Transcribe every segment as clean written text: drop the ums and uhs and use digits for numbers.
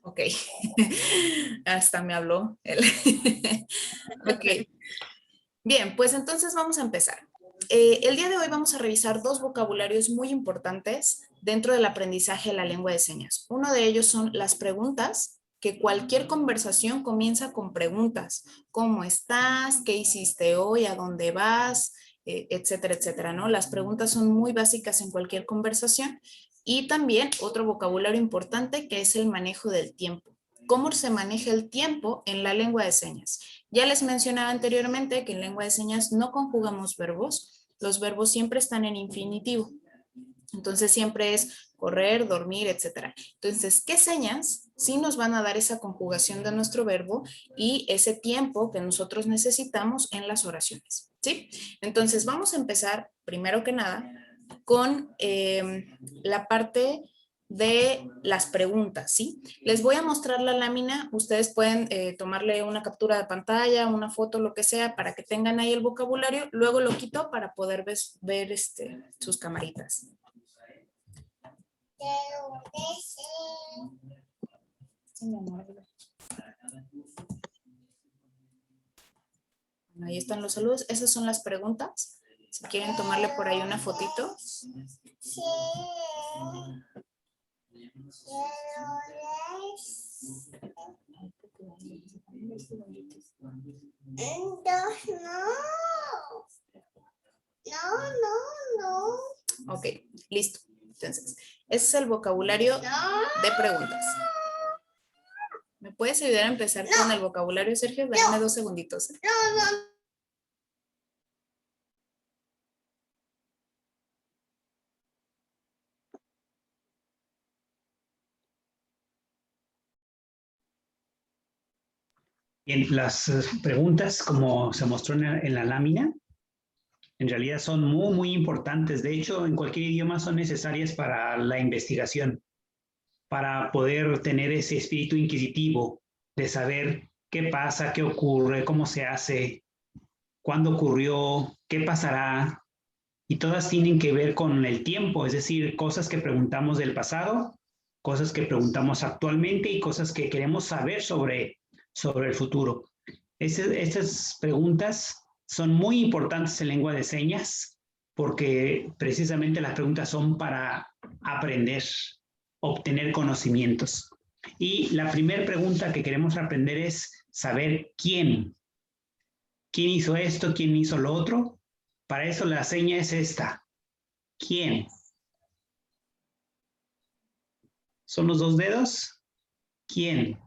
Ok. Hasta me habló él. Ok. Bien, pues entonces vamos a empezar. El día de hoy vamos a revisar dos vocabularios muy importantes dentro del aprendizaje de la lengua de señas. Uno de ellos son las preguntas, que cualquier conversación comienza con preguntas. ¿Cómo estás? ¿Qué hiciste hoy? ¿A dónde vas? Etcétera, etcétera, ¿no? Las preguntas son muy básicas en cualquier conversación. Y también otro vocabulario importante que es el manejo del tiempo. ¿Cómo se maneja el tiempo en la lengua de señas? Ya les mencionaba anteriormente que en lengua de señas no conjugamos verbos, los verbos siempre están en infinitivo. Entonces siempre es correr, dormir, etc. Entonces, ¿qué señas sí nos van a dar esa conjugación de nuestro verbo y ese tiempo que nosotros necesitamos en las oraciones? ¿Sí? Entonces, vamos a empezar, primero que nada, con la parte de las preguntas, ¿sí? Les voy a mostrar la lámina, ustedes pueden tomarle una captura de pantalla, una foto, lo que sea, para que tengan ahí el vocabulario, luego lo quito para poder ver sus camaritas. Sí, mi amor. Bueno, ahí están los saludos, esas son las preguntas, si quieren tomarle por ahí una fotito. Sí. No. Ok, listo. Entonces, ese es el vocabulario de preguntas. ¿Me puedes ayudar a empezar con el vocabulario, Sergio? Dame 2 segunditos. Bien, las preguntas, como se mostró en la lámina, en realidad son muy importantes. De hecho, en cualquier idioma son necesarias para la investigación, para poder tener ese espíritu inquisitivo de saber qué pasa, qué ocurre, cómo se hace, cuándo ocurrió, qué pasará. Y todas tienen que ver con el tiempo, es decir, cosas que preguntamos del pasado, cosas que preguntamos actualmente y cosas que queremos saber sobre el futuro. Estas preguntas son muy importantes en lengua de señas porque precisamente las preguntas son para aprender, obtener conocimientos. Y la primera pregunta que queremos aprender es saber quién. ¿Quién hizo esto? ¿Quién hizo lo otro? Para eso la seña es esta. ¿Quién? ¿Son los 2 dedos? ¿Quién?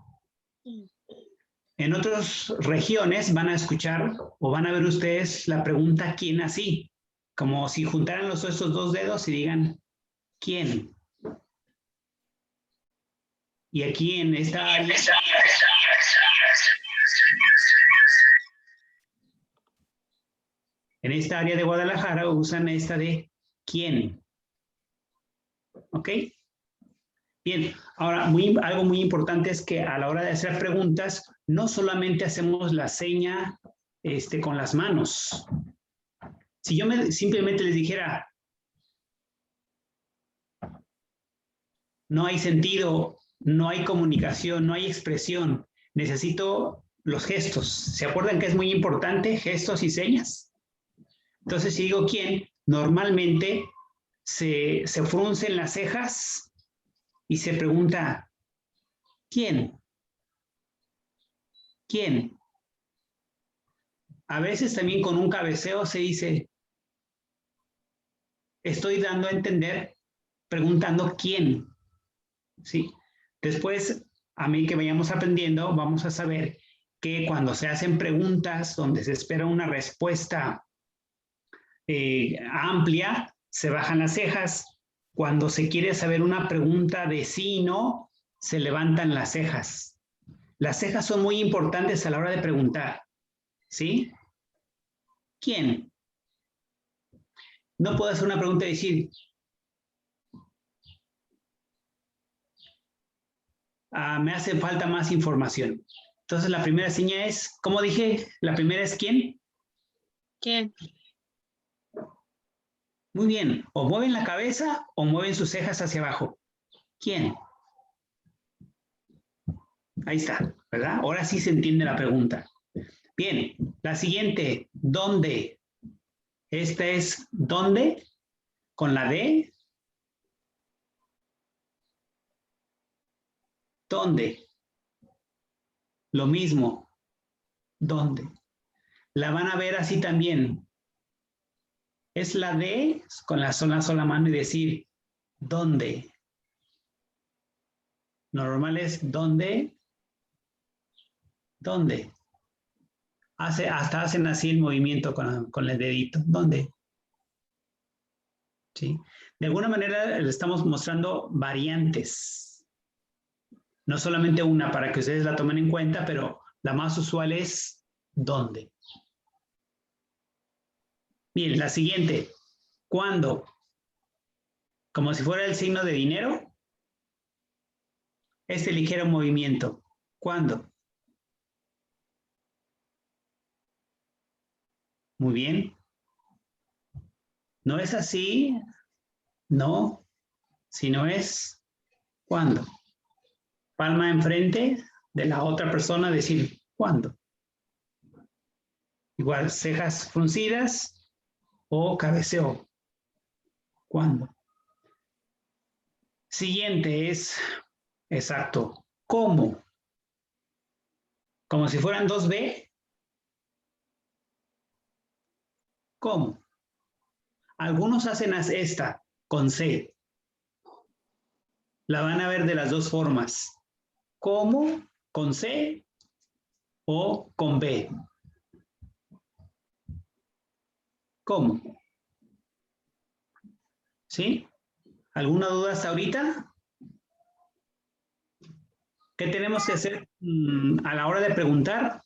En otras regiones van a escuchar o van a ver ustedes la pregunta ¿quién así? Como si juntaran estos 2 dedos y digan ¿quién? Y aquí en esta área de Guadalajara usan esta de ¿quién? ¿Ok? Bien, ahora algo muy importante es que a la hora de hacer preguntas no solamente hacemos la seña con las manos. Si yo simplemente les dijera, no hay sentido, no hay comunicación, no hay expresión, necesito los gestos. ¿Se acuerdan que es muy importante gestos y señas? Entonces, si digo quién, normalmente se fruncen las cejas y se pregunta, ¿quién? ¿Quién? A veces también con un cabeceo se dice, estoy dando a entender, preguntando quién. ¿Sí? Después, a mí que vayamos aprendiendo, vamos a saber que cuando se hacen preguntas donde se espera una respuesta amplia, se bajan las cejas. Cuando se quiere saber una pregunta de sí y no, se levantan las cejas. Las cejas son muy importantes a la hora de preguntar. ¿Sí? ¿Quién? No puedo hacer una pregunta y decir, me hace falta más información. Entonces, la primera señal es, ¿cómo dije? La primera es ¿quién? ¿Quién? Muy bien, o mueven la cabeza o mueven sus cejas hacia abajo. ¿Quién? Ahí está, ¿verdad? Ahora sí se entiende la pregunta. Bien, la siguiente, ¿dónde? Esta es ¿dónde? Con la D. ¿Dónde? Lo mismo. ¿Dónde? La van a ver así también. Es la D con la sola mano y decir ¿dónde? Normal es ¿dónde? ¿Dónde? Hasta hacen así el movimiento con el dedito. ¿Dónde? ¿Sí? De alguna manera le estamos mostrando variantes. No solamente una para que ustedes la tomen en cuenta, pero la más usual es ¿dónde? Bien, la siguiente. ¿Cuándo? Como si fuera el signo de dinero. Este ligero movimiento. ¿Cuándo? Muy bien. No es así, no, sino es ¿cuándo? Palma enfrente de la otra persona, decir ¿cuándo? Igual cejas fruncidas o cabeceo. ¿Cuándo? Siguiente es, exacto, ¿cómo? Como si fueran dos B. ¿Cómo? Algunos hacen esta con C. La van a ver de las dos formas. ¿Cómo? Con C o con B. ¿Cómo? ¿Sí? ¿Alguna duda hasta ahorita? ¿Qué tenemos que hacer a la hora de preguntar?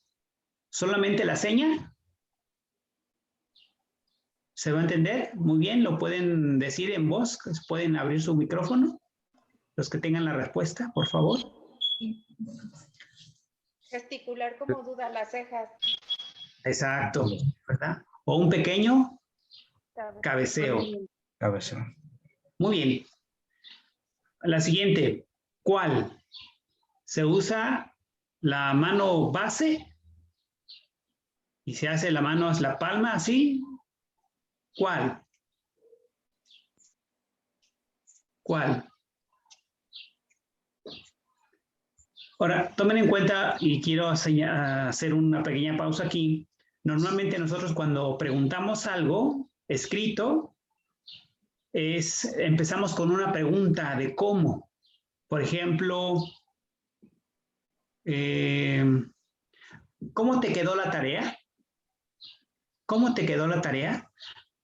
¿Solamente la seña? ¿Se va a entender? Muy bien, lo pueden decir en voz, pueden abrir su micrófono. Los que tengan la respuesta, por favor. Gesticular como duda las cejas. Exacto, ¿verdad? O un pequeño cabeceo. Cabeceo. Muy bien. La siguiente, ¿cuál? Se usa la mano base y se hace la mano, la palma así. ¿Cuál? ¿Cuál? Ahora, tomen en cuenta, y quiero hacer una pequeña pausa aquí. Normalmente nosotros cuando preguntamos algo escrito, empezamos con una pregunta de cómo. Por ejemplo, ¿cómo te quedó la tarea? ¿Cómo te quedó la tarea?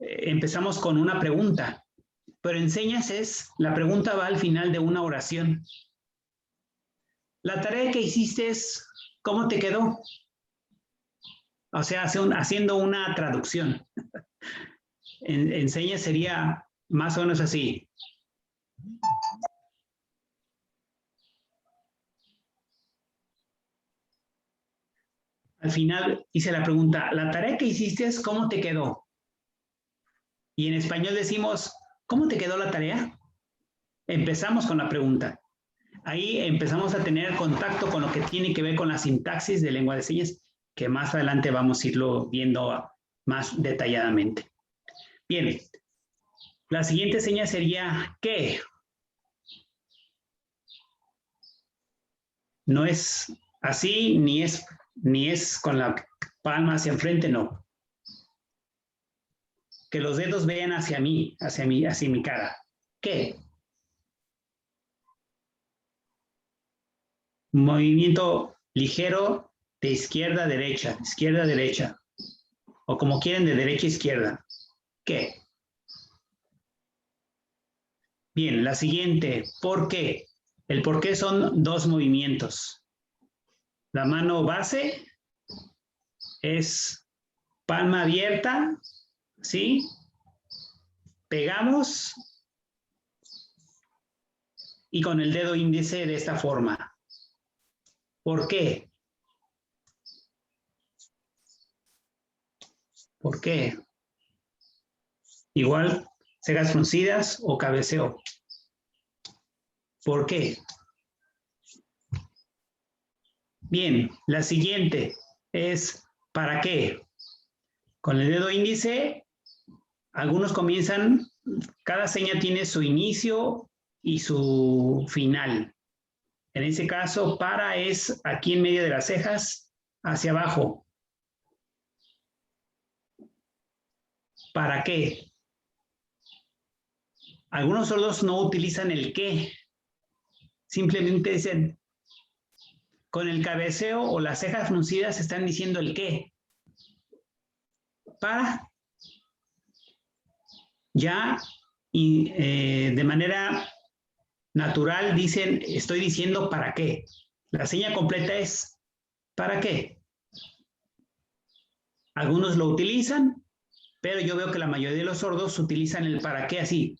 Empezamos con una pregunta, pero enseñas la pregunta va al final de una oración. La tarea que hiciste es, ¿cómo te quedó? O sea, haciendo una traducción. Enseña sería más o menos así. Al final hice la pregunta, la tarea que hiciste es ¿cómo te quedó? Y en español decimos, ¿cómo te quedó la tarea? Empezamos con la pregunta. Ahí empezamos a tener contacto con lo que tiene que ver con la sintaxis de lengua de señas, que más adelante vamos a irlo viendo más detalladamente. Bien, la siguiente seña sería ¿qué? No es así, ni es con la palma hacia enfrente, no. Que los dedos vean hacia mí, hacia mi cara. ¿Qué? Movimiento ligero de izquierda a derecha, o como quieren de derecha a izquierda. ¿Qué? Bien, la siguiente, ¿por qué? El por qué son dos movimientos. La mano base es palma abierta, ¿sí? Pegamos y con el dedo índice de esta forma. ¿Por qué? ¿Por qué? Igual, cejas fruncidas o cabeceo. ¿Por qué? Bien, la siguiente es ¿para qué? Con el dedo índice, algunos comienzan, cada seña tiene su inicio y su final. En ese caso, para es aquí en medio de las cejas, hacia abajo. ¿Para qué? Algunos sordos no utilizan el qué. Simplemente dicen, con el cabeceo o las cejas fruncidas están diciendo el qué. Para. Ya y, de manera natural dicen, estoy diciendo para qué. La seña completa es ¿para qué? Algunos lo utilizan, pero yo veo que la mayoría de los sordos utilizan el para qué así.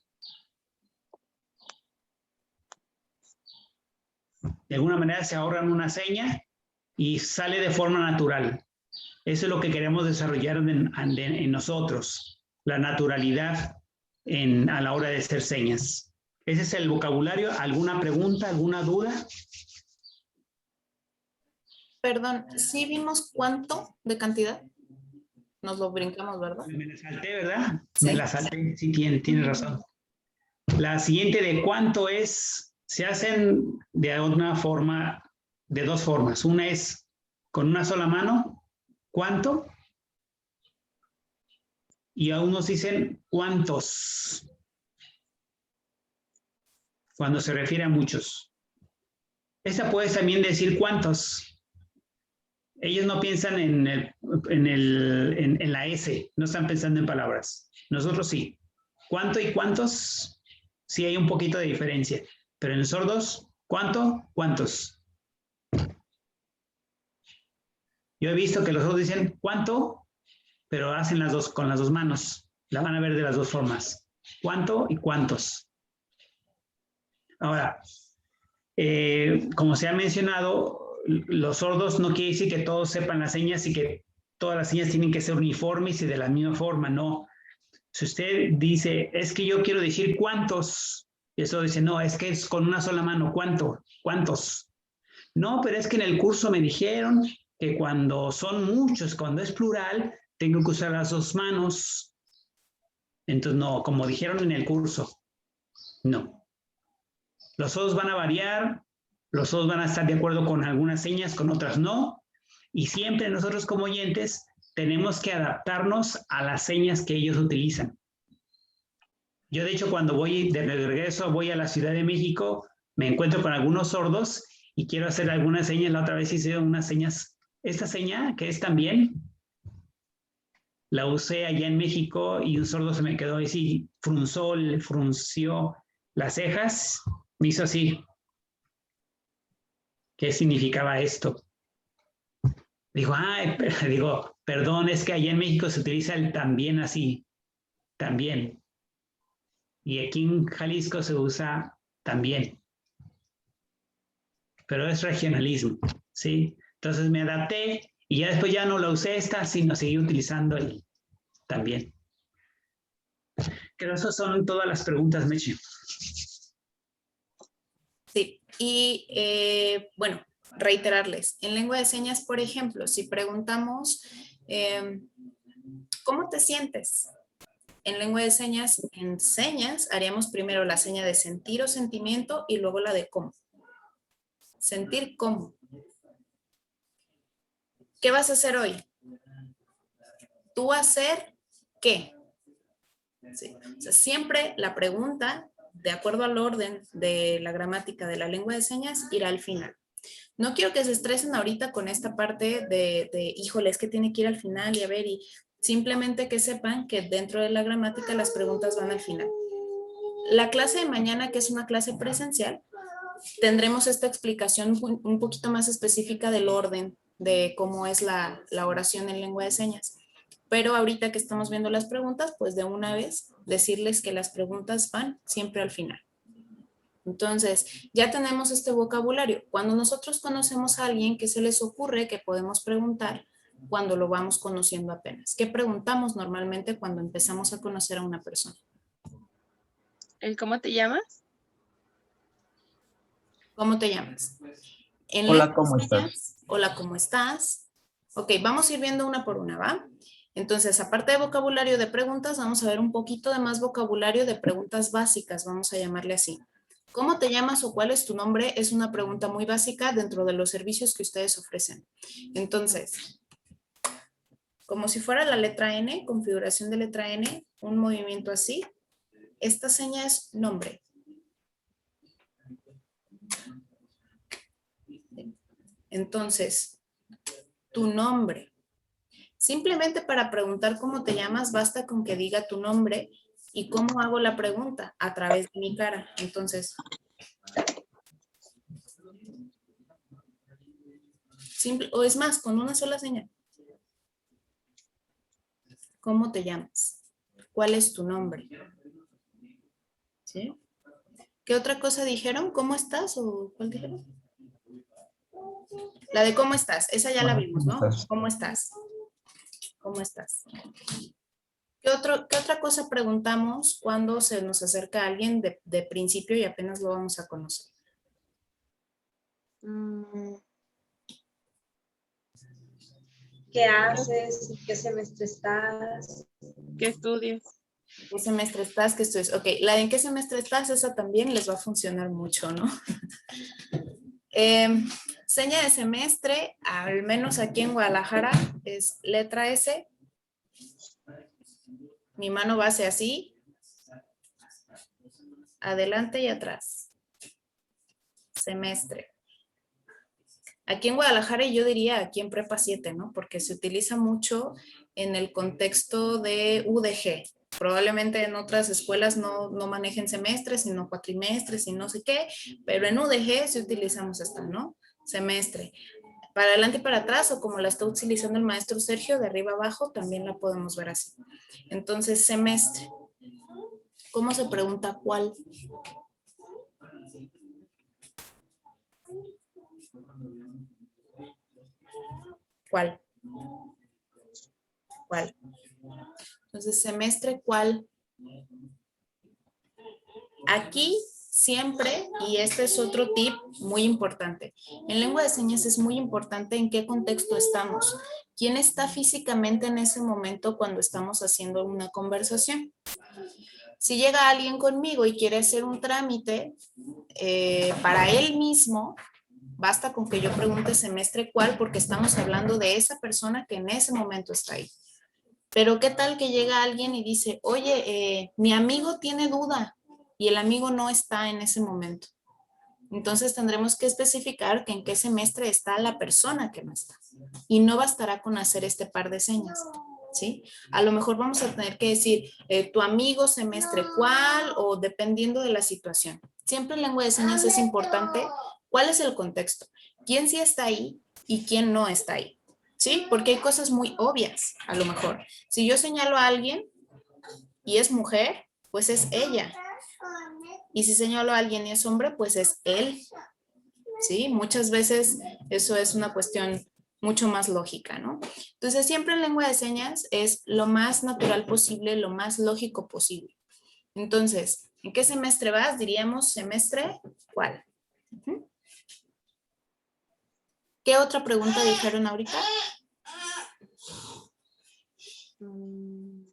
De alguna manera se ahorran una seña y sale de forma natural. Eso es lo que queremos desarrollar en nosotros, la naturalidad a la hora de hacer señas. Ese es el vocabulario. ¿Alguna pregunta, alguna duda? Perdón, ¿sí vimos cuánto de cantidad? Nos lo brincamos, ¿verdad? Me la salté, ¿verdad? Sí. Me la salté, sí, tiene razón. La siguiente de cuánto es, se hacen de una forma, de dos formas. Una es con una sola mano, ¿cuánto? Y a unos dicen cuántos, cuando se refiere a muchos. Esa puedes también decir cuántos. Ellos no piensan en la S, no están pensando en palabras. Nosotros sí. ¿Cuánto y cuántos? Sí hay un poquito de diferencia. Pero en sordos, ¿cuánto? ¿Cuántos? Yo he visto que los sordos dicen ¿cuánto? Pero hacen las dos con las dos manos. La van a ver de las dos formas. ¿Cuánto y cuántos? Ahora, como se ha mencionado, los sordos no quiere decir que todos sepan las señas y que todas las señas tienen que ser uniformes y de la misma forma, no. Si usted dice, es que yo quiero decir cuántos, y eso dice, no, es que es con una sola mano, ¿cuánto? ¿Cuántos? No, pero es que en el curso me dijeron que cuando son muchos, cuando es plural, tengo que usar las dos manos. Entonces, no, como dijeron en el curso, no. Los sordos van a variar, los sordos van a estar de acuerdo con algunas señas, con otras no, y siempre nosotros como oyentes tenemos que adaptarnos a las señas que ellos utilizan. Yo de hecho cuando voy de regreso, voy a la Ciudad de México, me encuentro con algunos sordos y quiero hacer algunas señas. La otra vez hice unas señas, esta seña que es también, la usé allá en México y un sordo se me quedó así, frunció las cejas, me hizo así. ¿Qué significaba esto? Digo, perdón, es que allá en México se utiliza el también así, también. Y aquí en Jalisco se usa también. Pero es regionalismo, ¿sí? Entonces me adapté y ya después ya no la usé esta, sino seguí utilizando el también. Creo que esas son todas las preguntas, Mechi. Sí, y bueno, reiterarles, en lengua de señas, por ejemplo, si preguntamos, ¿cómo te sientes? En lengua de señas, en señas, haríamos primero la seña de sentir o sentimiento y luego la de cómo. Sentir cómo. ¿Qué vas a hacer hoy? ¿Tú hacer qué? Sí. O sea, siempre la pregunta, de acuerdo al orden de la gramática de la lengua de señas, irá al final. No quiero que se estresen ahorita con esta parte híjole, es que tiene que ir al final y a ver, y simplemente que sepan que dentro de la gramática las preguntas van al final. La clase de mañana, que es una clase presencial, tendremos esta explicación un poquito más específica del orden de cómo es la oración en lengua de señas. Pero ahorita que estamos viendo las preguntas, pues de una vez decirles que las preguntas van siempre al final. Entonces, ya tenemos este vocabulario. Cuando nosotros conocemos a alguien, ¿qué se les ocurre que podemos preguntar cuando lo vamos conociendo apenas? ¿Qué preguntamos normalmente cuando empezamos a conocer a una persona? ¿El cómo te llamas? ¿Cómo te llamas? En Hola, lengua ¿cómo de estás? señas, hola, ¿cómo estás? Ok, vamos a ir viendo una por una, ¿va? Entonces, aparte de vocabulario de preguntas, vamos a ver un poquito de más vocabulario de preguntas básicas, vamos a llamarle así. ¿Cómo te llamas o cuál es tu nombre? Es una pregunta muy básica dentro de los servicios que ustedes ofrecen. Entonces, como si fuera la letra N, configuración de letra N, un movimiento así. Esta seña es nombre. Entonces, tu nombre. Simplemente para preguntar cómo te llamas, basta con que diga tu nombre. ¿Y cómo hago la pregunta? A través de mi cara. Entonces, simple, o es más, con una sola señal. ¿Cómo te llamas? ¿Cuál es tu nombre? ¿Sí? ¿Qué otra cosa dijeron? ¿Cómo estás? ¿O cuál dijeron? La de cómo estás. Esa ya la Hola, vimos, ¿cómo ¿no? estás? ¿Cómo estás? ¿Cómo estás? ¿Qué otra cosa preguntamos cuando se nos acerca alguien de principio y apenas lo vamos a conocer? ¿Qué haces? ¿Qué semestre estás? ¿Qué estudias? ¿Qué semestre estás? ¿Qué estudias? Ok, la de en qué semestre estás, esa también les va a funcionar mucho, ¿no? Seña de semestre, al menos aquí en Guadalajara, es letra S. Mi mano va hacia así. Adelante y atrás. Semestre. Aquí en Guadalajara y yo diría aquí en Prepa 7, ¿no? Porque se utiliza mucho en el contexto de UDG. Probablemente en otras escuelas no manejen semestres, sino cuatrimestres y no sé qué, pero en UDG sí utilizamos esta, ¿no? Semestre. Para adelante y para atrás, o como la está utilizando el maestro Sergio, de arriba abajo, también la podemos ver así. Entonces, semestre. ¿Cómo se pregunta cuál? ¿Cuál? ¿Cuál? Entonces, semestre, ¿cuál? Aquí siempre, y este es otro tip muy importante, en lengua de señas es muy importante en qué contexto estamos. ¿Quién está físicamente en ese momento cuando estamos haciendo una conversación? Si llega alguien conmigo y quiere hacer un trámite para él mismo, basta con que yo pregunte semestre cuál, porque estamos hablando de esa persona que en ese momento está ahí. Pero ¿qué tal que llega alguien y dice, oye, mi amigo tiene duda y el amigo no está en ese momento? Entonces tendremos que especificar que en qué semestre está la persona que no está. Y no bastará con hacer este par de señas, ¿sí? A lo mejor vamos a tener que decir, tu amigo semestre cuál, o dependiendo de la situación. Siempre en lengua de señas es importante cuál es el contexto, quién sí está ahí y quién no está ahí, ¿sí? Porque hay cosas muy obvias, a lo mejor. Si yo señalo a alguien y es mujer, pues es ella. Y si señalo a alguien y es hombre, pues es él. ¿Sí? Muchas veces eso es una cuestión mucho más lógica, ¿no? Entonces, siempre en lengua de señas es lo más natural posible, lo más lógico posible. Entonces, ¿en qué semestre vas? Diríamos semestre, ¿cuál? ¿Qué otra pregunta dijeron ahorita?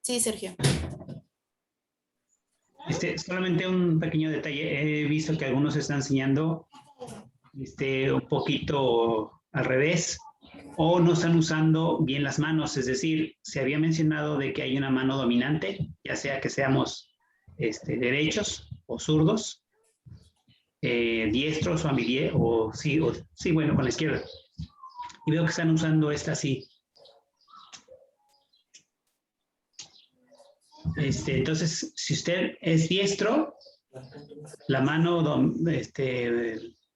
Sí, Sergio. Solamente un pequeño detalle. He visto que algunos están enseñando un poquito al revés o no están usando bien las manos. Es decir, se había mencionado de que hay una mano dominante, ya sea que seamos derechos o zurdos, diestros o ambidiestros, sí, bueno, con la izquierda. Y veo que están usando esta así. Entonces, si usted es diestro, la mano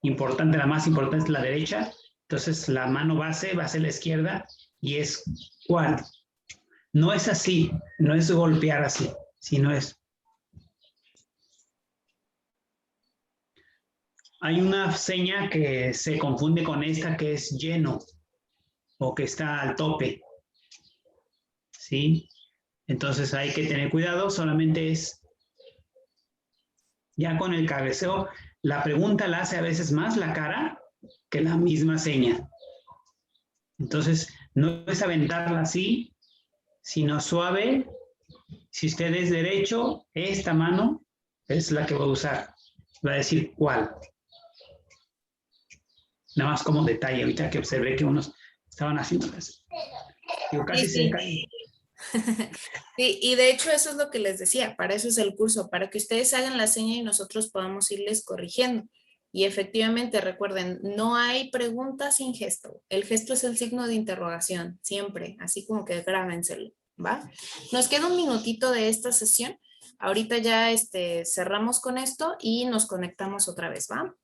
importante, la más importante es la derecha. Entonces, la mano base va a ser la izquierda y es ¿cuál? No es así, no es golpear así, sino es. Hay una seña que se confunde con esta que es lleno o que está al tope. ¿Sí? Entonces hay que tener cuidado, solamente es ya con el cabeceo. La pregunta la hace a veces más la cara que la misma seña. Entonces, no es aventarla así, sino suave. Si usted es derecho, esta mano es la que va a usar. Va a decir cuál. Nada más como detalle, ahorita que observé que unos estaban haciendo eso. Yo casi se caí. Sí, y de hecho eso es lo que les decía, para eso es el curso, para que ustedes hagan la seña y nosotros podamos irles corrigiendo. Y efectivamente, recuerden, no hay pregunta sin gesto. El gesto es el signo de interrogación, siempre, así como que grábenselo, ¿va? Nos queda un minutito de esta sesión. Ahorita ya cerramos con esto y nos conectamos otra vez, ¿va?